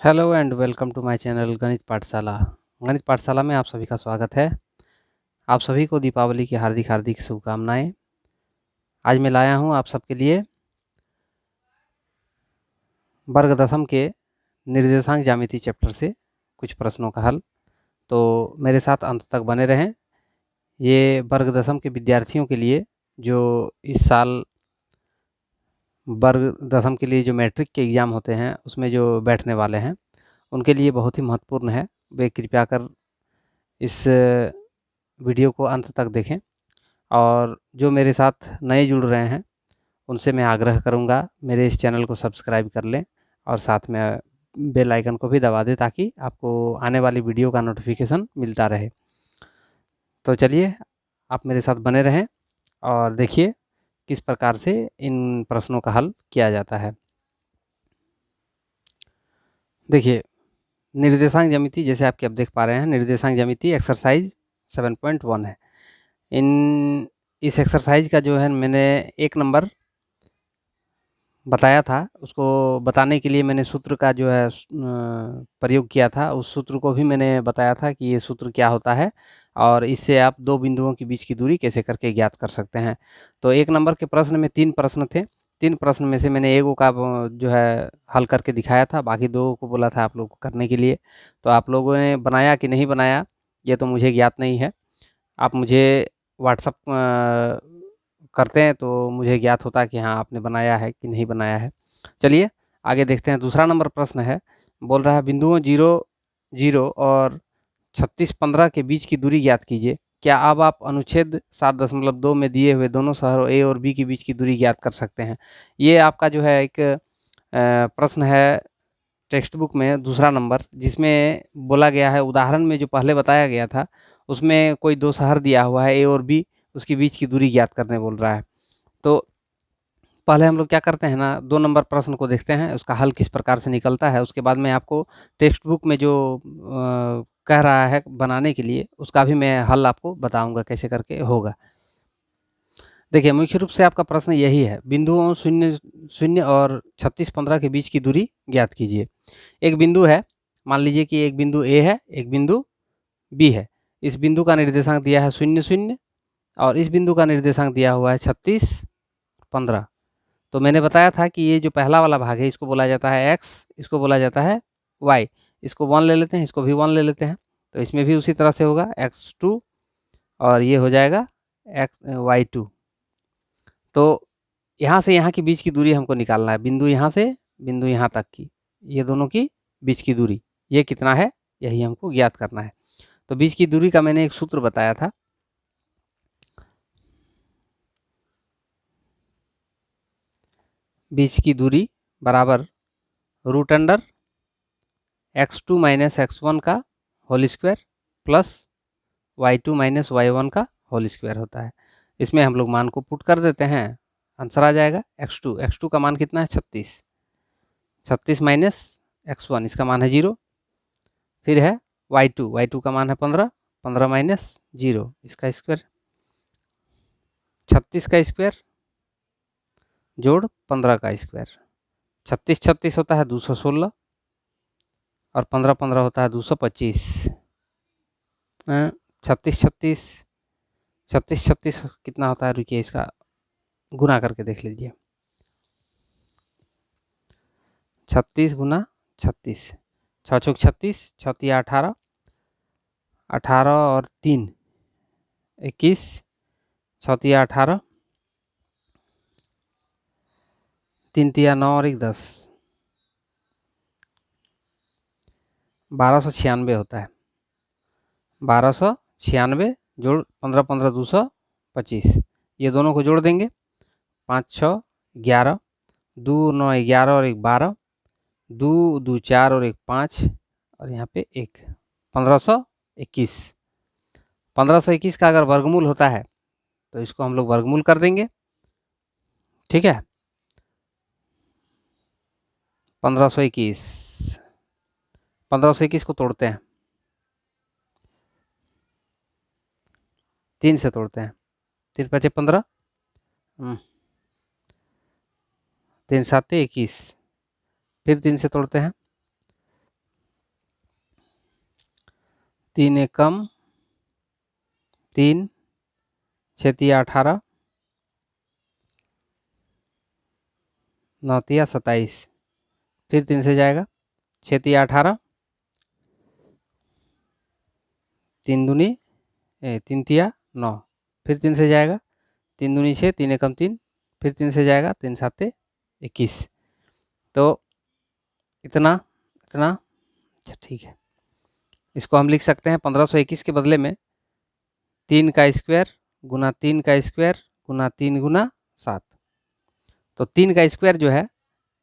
Hello and welcome to my channel Ganit Pathshala. गणित पाठशाला में आप सभी का स्वागत है। आप सभी को दीपावली की हार्दिक हार्दिक शुभकामनाएं। आज मैं लाया हूं आप सबके लिए वर्ग दशम के निर्देशांक ज्यामिति चैप्टर से कुछ प्रश्नों का हल। तो मेरे साथ अंत तक बने रहें। ये वर्ग दशम के विद्यार्थियों के लिए जो इस साल वर्ग दशम के लिए जो मैट्रिक के एग्ज़ाम होते हैं उसमें जो बैठने वाले हैं उनके लिए बहुत ही महत्वपूर्ण है। वे कृपया कर इस वीडियो को अंत तक देखें और जो मेरे साथ नए जुड़ रहे हैं उनसे मैं आग्रह करूंगा मेरे इस चैनल को सब्सक्राइब कर लें और साथ में बेल आइकन को भी दबा दें ताकि आपको आने वाली वीडियो का नोटिफिकेशन मिलता रहे। तो चलिए आप मेरे साथ बने रहें और देखिए किस प्रकार से इन प्रश्नों का हल किया जाता है। देखिए निर्देशांक ज्यामिति जैसे आपके अब देख पा रहे हैं, निर्देशांक ज्यामिति एक्सरसाइज 7.1 है। इस एक्सरसाइज का जो है मैंने एक नंबर बताया था, उसको बताने के लिए मैंने सूत्र का जो है प्रयोग किया था। उस सूत्र को भी मैंने बताया था कि ये सूत्र क्या होता है और इससे आप दो बिंदुओं के बीच की दूरी कैसे करके ज्ञात कर सकते हैं। तो एक नंबर के प्रश्न में 3 प्रश्न थे। 3 प्रश्न में से मैंने एगो का जो है हल करके दिखाया था, बाकी 2 को बोला था आप लोग को करने के लिए। तो आप लोगों ने बनाया कि नहीं बनाया ये तो मुझे ज्ञात नहीं है। आप मुझे व्हाट्सअप करते हैं तो मुझे ज्ञात होता है कि हाँ आपने बनाया है कि नहीं बनाया है। चलिए आगे देखते हैं। दूसरा नंबर प्रश्न है, बोल रहा है बिंदुओं 0, 0 और 36, 15 के बीच की दूरी ज्ञात कीजिए। क्या अब आप अनुच्छेद 7.2 में दिए हुए दोनों शहरों ए और बी के बीच की दूरी ज्ञात कर सकते हैं। ये आपका जो है एक प्रश्न है टेक्स्ट बुक में दूसरा नंबर, जिसमें बोला गया है उदाहरण में जो पहले बताया गया था उसमें कोई 2 शहर दिया हुआ है ए और बी, उसके बीच की दूरी ज्ञात करने बोल रहा है। तो पहले हम लोग क्या करते हैं ना, 2 नंबर प्रश्न को देखते हैं उसका हल किस प्रकार से निकलता है। उसके बाद मैं आपको टेक्स्ट बुक में जो कह रहा है बनाने के लिए उसका भी मैं हल आपको बताऊँगा कैसे करके होगा। देखिए मुख्य रूप से आपका प्रश्न यही है, बिंदुओं 0, 0 और 36, 15 के बीच की दूरी ज्ञात कीजिए। एक बिंदु है, मान लीजिए कि एक बिंदु ए है, एक बिंदु बी है। इस बिंदु का निर्देशांक दिया है 0, 0 और इस बिंदु का निर्देशांक दिया हुआ है 36, 15। तो मैंने बताया था कि ये जो पहला वाला भाग है इसको बोला जाता है x, इसको बोला जाता है y। इसको 1 ले लेते हैं, इसको भी 1 ले लेते हैं। तो इसमें भी उसी तरह से होगा x2 और ये हो जाएगा y2। तो यहाँ से यहाँ के बीच की दूरी हमको निकालना है, बिंदु यहाँ से बिंदु यहाँ तक की, ये दोनों की बीच की दूरी ये कितना है यही हमको ज्ञात करना है। तो बीच की दूरी का मैंने एक सूत्र बताया था, बीच की दूरी बराबर root under x2 minus x1 का whole square plus y2 minus y1 का होल स्क्वायर होता है। इसमें हम लोग मान को पुट कर देते हैं, आंसर आ जाएगा x2 का मान कितना है 36, 36 माइनस x1 इसका मान है 0। फिर है y2 का मान है 15, 15 माइनस 0 इसका स्क्वायर, 36 का स्क्वायर जोड़ 15 का स्क्वायर। 36 36 होता है 216 और 15 15 होता है 225। 36 36 36 36 कितना होता है, रुकिए इसका गुना करके देख लीजिए। 36 गुना 36, 6 छुक 36, 6 तिया 18, 18 और 3 21, 6 तिया 18, 3 तिया 9 और 1 10, 1296 होता है। 1296 जोड़ 15 15 225, ये दोनों को जोड़ देंगे 5 6 11, 2 9 11 और 1 12, 2 2 4 और 1 5 और यहाँ पे 1, 1521। 1521 का अगर वर्गमूल होता है तो इसको हम लोग वर्गमूल कर देंगे, ठीक है। 1521, 1521 को तोड़ते हैं, 3 से तोड़ते हैं, 3 5 15, 3 7 21, फिर 3 से तोड़ते हैं, 3 एकम 3, 6 तिया 18, 9 तिया 27, फिर 3 से जाएगा, 6 तिया 18, 3 दूनी 3 तिया 9, फिर 3 से जाएगा, 3 दूनी 6, 3 एकम 3, फिर 3 से जाएगा, 3 साते 21। तो इतना इतना, अच्छा ठीक है, इसको हम लिख सकते हैं 1521 के बदले में 3 का स्क्वायर गुना 3 का स्क्वायर गुना 3 गुना 7। तो 3 का स्क्वायर जो है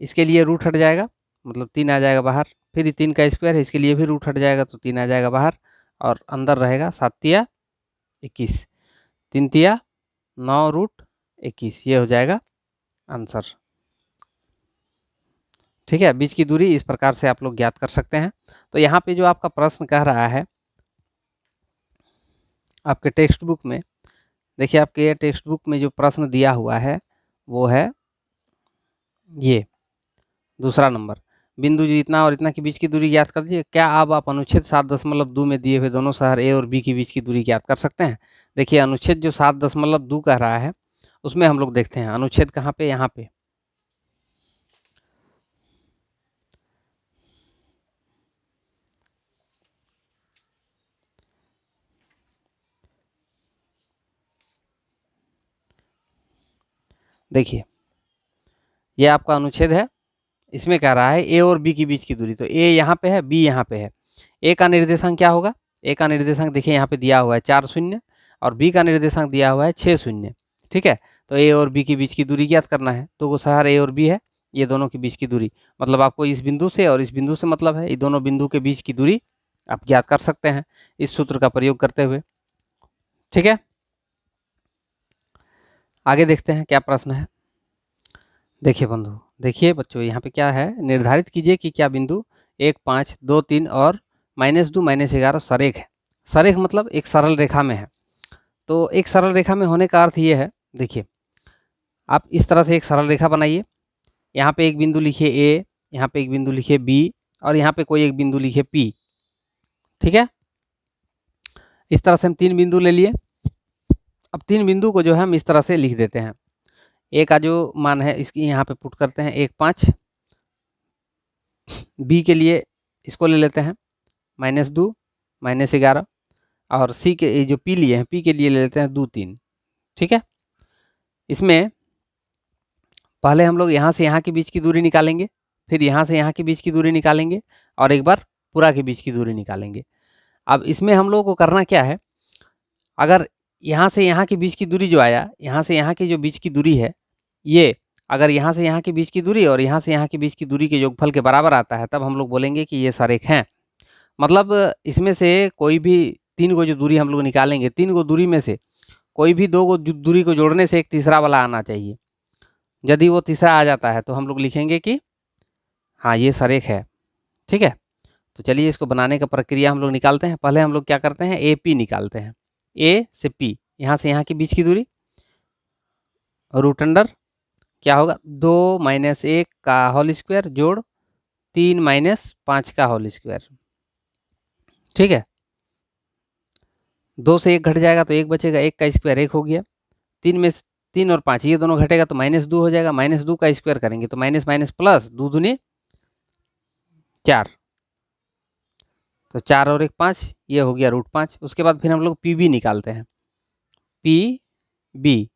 इसके लिए रूट हट जाएगा, मतलब 3 आ जाएगा बाहर, फिर ये 3 का स्क्वायर है इसके लिए भी रूट हट जाएगा तो 3 आ जाएगा बाहर, और अंदर रहेगा 7 तिया 21, 3 तिया 9 रूट 21, ये हो जाएगा आंसर। ठीक है, बीच की दूरी इस प्रकार से आप लोग ज्ञात कर सकते हैं। तो यहाँ पे जो आपका प्रश्न कह रहा है आपके टेक्स्ट बुक में, देखिए आपके टेक्स्ट बुक में जो प्रश्न दिया हुआ है वो है ये दूसरा नंबर, बिंदु जो इतना और इतना के बीच की दूरी ज्ञात कर दीजिए। क्या अब आप अनुच्छेद 7.2 में दिए हुए दोनों शहर ए और बी के बीच की दूरी ज्ञात कर सकते हैं? देखिए अनुच्छेद जो 7.2 कह रहा है उसमें हम लोग देखते हैं अनुच्छेद कहाँ पे, यहाँ पे देखिए ये आपका अनुच्छेद है, इसमें कह रहा है ए और बी के बीच की दूरी, तो ए यहाँ पे है, बी यहाँ पे है। ए का निर्देशांक क्या होगा? ए का निर्देशांक देखिए यहाँ पे दिया हुआ है 4 शून्य, और बी का निर्देशांक दिया हुआ है 6 शून्य। ठीक है, तो ए और बी के बीच की दूरी ज्ञात करना है, तो वो शहर ए और बी है, ये दोनों के बीच की दूरी, मतलब आपको इस बिंदु से और इस बिंदु से मतलब है, ये दोनों बिंदु के बीच की दूरी आप ज्ञात कर सकते हैं इस सूत्र का प्रयोग करते हुए। ठीक है, आगे देखते हैं क्या प्रश्न है। देखिए बंधु, देखिए बच्चों, यहाँ पे क्या है, निर्धारित कीजिए कि क्या बिंदु 1, 5, 2, 3 और -2, -11 सरेख है। सरेख मतलब एक सरल रेखा में है। तो एक सरल रेखा में होने का अर्थ ये है, देखिए आप इस तरह से एक सरल रेखा बनाइए, यहाँ पे एक बिंदु लिखिए ए, यहाँ पे एक बिंदु लिखिए बी, और यहाँ पे कोई एक बिंदु लिखिए पी। ठीक है, इस तरह से हम 3 बिंदु ले लिए। अब 3 बिंदु को जो है हम इस तरह से लिख देते हैं। ए का जो मान है इसकी यहाँ पे पुट करते हैं 1, 5, बी के लिए इसको ले लेते हैं -2, -11, और सी के जो पी लिए हैं, पी के लिए ले लेते हैं 2, 3। ठीक है, इसमें पहले हम लोग यहाँ से यहाँ के बीच की दूरी निकालेंगे, फिर यहाँ से यहाँ के बीच की दूरी निकालेंगे, और एक बार पूरा के बीच की दूरी निकालेंगे। अब इसमें हम लोगों को करना क्या है, अगर यहाँ से यहाँ के बीच की दूरी जो आया, यहाँ से यहाँ की जो बीच की दूरी है, ये अगर यहाँ से यहाँ के बीच की दूरी और यहाँ से यहाँ के बीच की दूरी के योगफल के बराबर आता है, तब हम लोग बोलेंगे कि ये सरेख हैं। मतलब इसमें से कोई भी 3 गो जो दूरी हम लोग निकालेंगे, 3 गो दूरी में से कोई भी 2 गो दूरी को जोड़ने से एक तीसरा वाला आना चाहिए। यदि वो तीसरा आ जाता है तो हम लोग लिखेंगे कि हाँ ये सरेख है। ठीक है, तो चलिए इसको बनाने का प्रक्रिया हम लोग निकालते हैं। पहले हम लोग क्या करते हैं, ए पी निकालते हैं, ए से पी, यहाँ से यहाँ के बीच की दूरी, रूट अंडर क्या होगा 2 - 1 का होल स्क्वायर जोड़ 3 - 5 का होल स्क्वायर। ठीक है, 2 से 1 घट जाएगा तो 1 बचेगा, 1 का स्क्वायर 1 हो गया, 3 में 3 और 5 ये दोनों घटेगा तो -2 हो जाएगा, -2 का स्क्वायर करेंगे तो माइनस माइनस प्लस 2 दूनी 4, तो 4 और 1 5, ये हो गया √5। उसके बाद फिर हम लोग पी बी निकालते हैं, पी बी,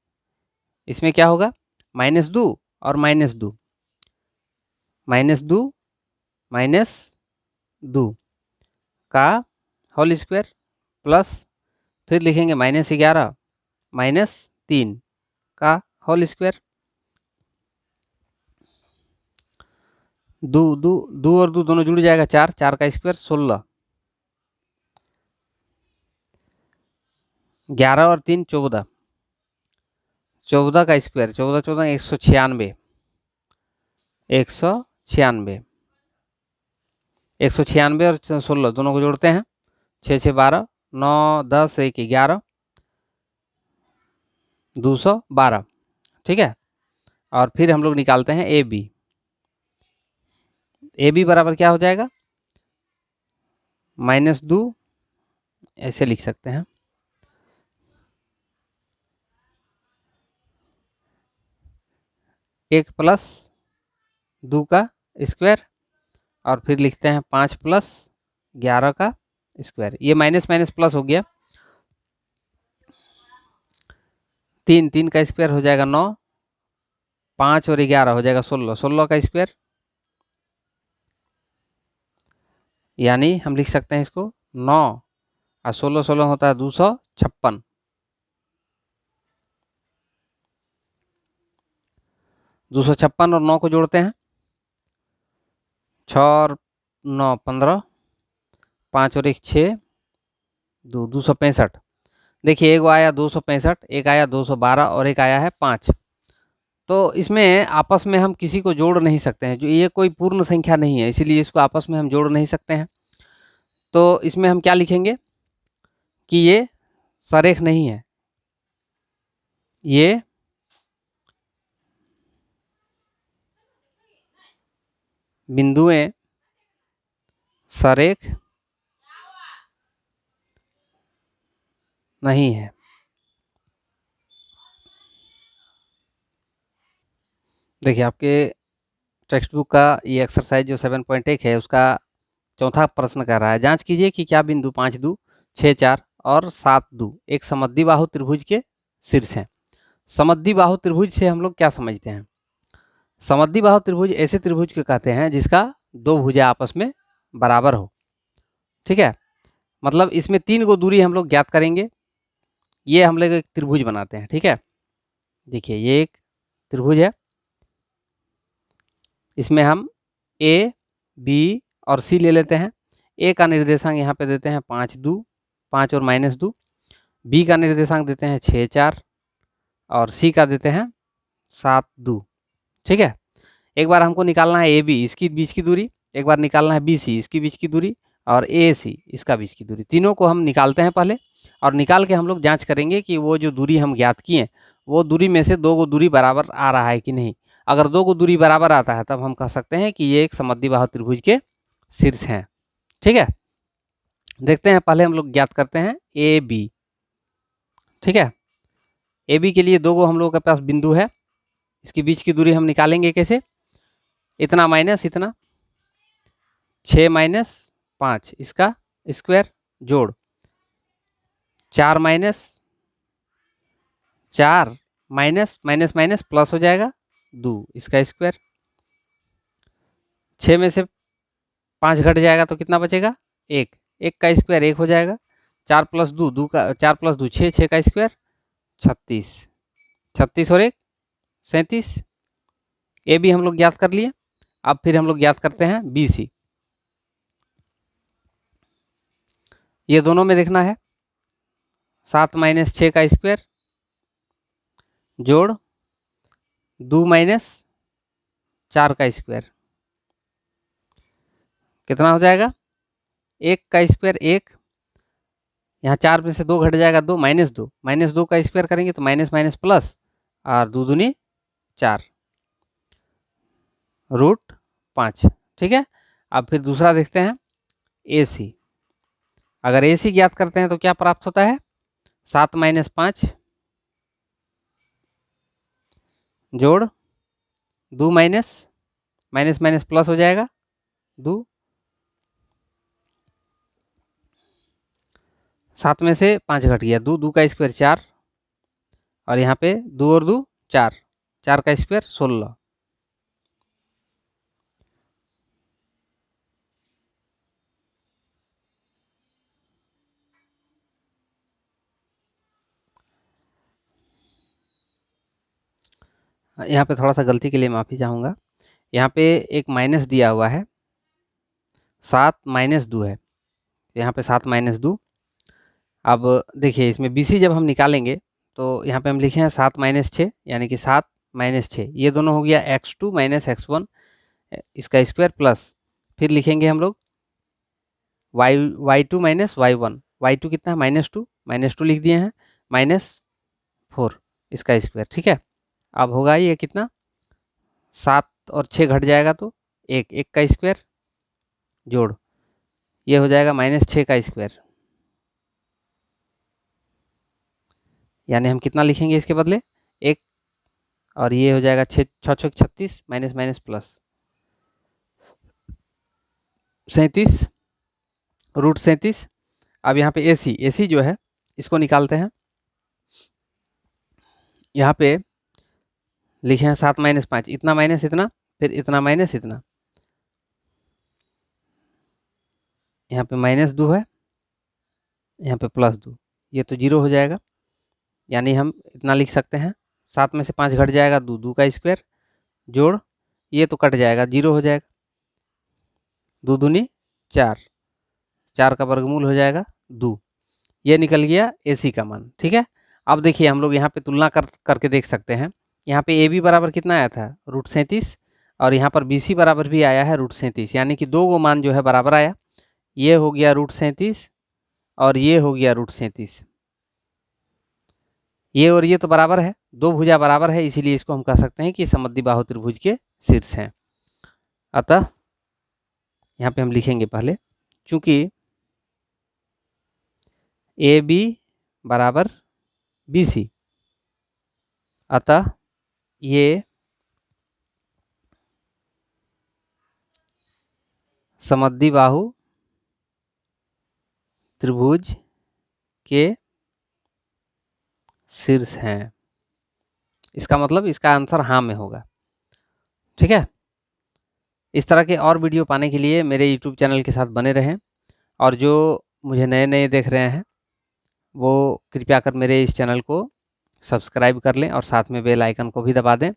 इसमें क्या होगा -2 और -2, -2 -2 का होल स्क्वायर प्लस फिर लिखेंगे -11 -3 का होल स्क्वायर, 2 2 2 और 2 दोनों जुड़ जाएगा 4, 4 का स्क्वायर 16, 11 और 3 14, 14 का स्क्वायर 14 14 196, 196, 196 और 16 दोनों को जोड़ते हैं 6 6 12, 9 10 1 11, 212। ठीक है, और फिर हम लोग निकालते हैं ए बी, ए बी बराबर क्या हो जाएगा -2 ऐसे लिख सकते हैं। एक प्लस 2 का स्क्वायर और फिर लिखते हैं 5 प्लस 11 का स्क्वायर। ये माइनस माइनस प्लस हो गया। 3 का स्क्वायर हो जाएगा 9, 5 और 11 हो जाएगा 16, 16 का स्क्वायर, यानी हम लिख सकते हैं इसको 9 और 16 16 होता है 256। 256 और 9 को जोड़ते हैं, 6 और 9 15, 5 और 1 6, 265। देखिए एक आया 265, एक आया 212 और एक आया है 5। तो इसमें आपस में हम किसी को जोड़ नहीं सकते हैं, जो ये कोई पूर्ण संख्या नहीं है, इसीलिए इसको आपस में हम जोड़ नहीं सकते हैं। तो इसमें हम क्या लिखेंगे कि ये सरेख नहीं है, ये बिंदुएं सरेख नहीं है। देखिए आपके टेक्स्ट बुक का ये एक्सरसाइज जो 7.1 है उसका चौथा प्रश्न कर रहा है, जांच कीजिए कि क्या बिंदु 5 2 6 4 और 7 2 एक समद्विबाहु त्रिभुज के शीर्ष हैं। समद्विबाहु त्रिभुज से हम लोग क्या समझते हैं? समद्विबाहु त्रिभुज ऐसे त्रिभुज को कहते हैं जिसका दो भुजा आपस में बराबर हो। ठीक है, मतलब इसमें 3 गो दूरी हम लोग ज्ञात करेंगे, ये हम लोग एक त्रिभुज बनाते हैं। ठीक है, देखिए ये एक त्रिभुज है, इसमें हम ए बी और सी ले लेते हैं। ए का निर्देशांक यहाँ पे देते हैं 5 2, 5 और माइनस 2। बी का निर्देशांक देते हैं 6 4 और सी का देते हैं 7 2। ठीक है, एक बार हमको निकालना है ए बी, इसकी बीच की दूरी, एक बार निकालना है बी सी, इसकी बीच की दूरी, और ए सी इसका बीच की दूरी। तीनों को हम निकालते हैं पहले, और निकाल के हम लोग जांच करेंगे कि वो जो दूरी हम ज्ञात किए वो दूरी में से 2 गो दूरी बराबर आ रहा है कि नहीं। अगर 2 गो दूरी बराबर आता है तब हम कह सकते हैं कि ये एक समद्विबाहु त्रिभुज के शीर्ष हैं। ठीक है, देखते हैं, पहले हम लोग ज्ञात करते हैं ए बी। ठीक है, ए बी के लिए 2 गो हम लोगों के पास बिंदु है, इसके बीच की दूरी हम निकालेंगे कैसे? इतना माइनस इतना, 6 माइनस 5 इसका स्क्वायर जोड़ 4 minus 4 minus minus minus plus हो जाएगा 2 इसका स्क्वायर। 6 में से 5 घट जाएगा तो कितना बचेगा? 1, 1 का स्क्वायर 1 हो जाएगा। 4 प्लस 2 2 का 4 प्लस 2 6, 6 का स्क्वायर 36, 36 और 1 37। ए बी हम लोग ज्ञात कर लिए। अब फिर हम लोग ज्ञात करते हैं बी सी। ये दोनों में देखना है, 7 माइनस 6 का स्क्वायर जोड़ 2 माइनस 4 का स्क्वायर, कितना हो जाएगा? 1 का स्क्वायर 1, यहाँ 4 में से 2 घट जाएगा 2, माइनस 2 का स्क्वायर करेंगे तो माइनस माइनस प्लस, और 2 दूनी 4 रूट 5। ठीक है, अब फिर दूसरा देखते हैं ए सी। अगर ए सी ज्ञात करते हैं तो क्या प्राप्त होता है? 7 माइनस 5 जोड़ 2 माइनस माइनस माइनस प्लस हो जाएगा 2, 7 में से 5 घट गया 2, 2 का स्क्वायर 4, और यहाँ पे 2 और 2 4, 4 का स्क्वायर 16। यहाँ पे थोड़ा सा गलती के लिए माफ़ी चाहूँगा, यहाँ पे एक माइनस दिया हुआ है, 7 माइनस 2 है, यहाँ पे 7 माइनस 2। अब देखिए इसमें बी सी जब हम निकालेंगे तो यहाँ पे हम लिखे हैं 7 माइनस 6, यानी कि 7 माइनस 6, ये दोनों हो गया x2 माइनस x1 इसका स्क्वायर, प्लस फिर लिखेंगे हम लोग y2 माइनस y1, y2 कितना है? -2 लिख दिए हैं, -4 इसका स्क्वायर। ठीक है, अब होगा ये कितना? 7 और 6 घट जाएगा तो 1, 1 का स्क्वायर जोड़, ये हो जाएगा -6 का स्क्वायर। यानी हम कितना लिखेंगे इसके बदले 1, और ये हो जाएगा 6 6 36 माइनस माइनस प्लस 37 रूट 37। अब यहाँ पे AC जो है इसको निकालते हैं। यहाँ पे लिखे हैं 7 माइनस 5, इतना माइनस इतना, फिर इतना माइनस इतना, यहाँ पे -2 है, यहाँ पे +2, ये तो 0 हो जाएगा। यानी हम इतना लिख सकते हैं, 7 में से 5 घट जाएगा 2, 2 का स्क्वायर जोड़, ये तो कट जाएगा 0 हो जाएगा, 2 दूनी 4, 4 का वर्गमूल हो जाएगा 2, ये निकल गया AC का मान। ठीक है, अब देखिए हम लोग यहाँ पे तुलना करके देख सकते हैं। यहाँ पे AB बराबर कितना आया था √37, और यहाँ पर BC बराबर भी आया है √37, यानी कि दो गो मान जो है बराबर आया। ये हो गया √37 और ये हो गया √37, ये और ये तो बराबर है, दो भुजा बराबर है, इसीलिए इसको हम कह सकते हैं कि समद्विबाहु त्रिभुज के शीर्ष हैं। अतः यहाँ पे हम लिखेंगे पहले, चूंकि AB बराबर BC, अतः ये समद्विबाहु त्रिभुज के शीर्ष हैं। इसका मतलब इसका आंसर हाँ में होगा। ठीक है, इस तरह के और वीडियो पाने के लिए मेरे YouTube चैनल के साथ बने रहें, और जो मुझे नए नए देख रहे हैं वो कृपया कर मेरे इस चैनल को सब्सक्राइब कर लें और साथ में बेल आइकन को भी दबा दें।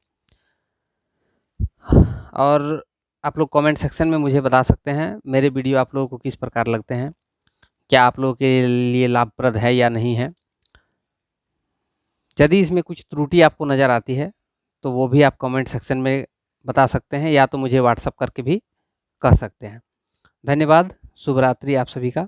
और आप लोग कमेंट सेक्शन में मुझे बता सकते हैं मेरे वीडियो आप लोगों को किस प्रकार लगते हैं, क्या आप लोगों के लिए लाभप्रद है या नहीं है। यदि इसमें कुछ त्रुटि आपको नज़र आती है तो वो भी आप कमेंट सेक्शन में बता सकते हैं, या तो मुझे व्हाट्सएप करके भी कह सकते हैं। धन्यवाद, शुभ रात्रि आप सभी का।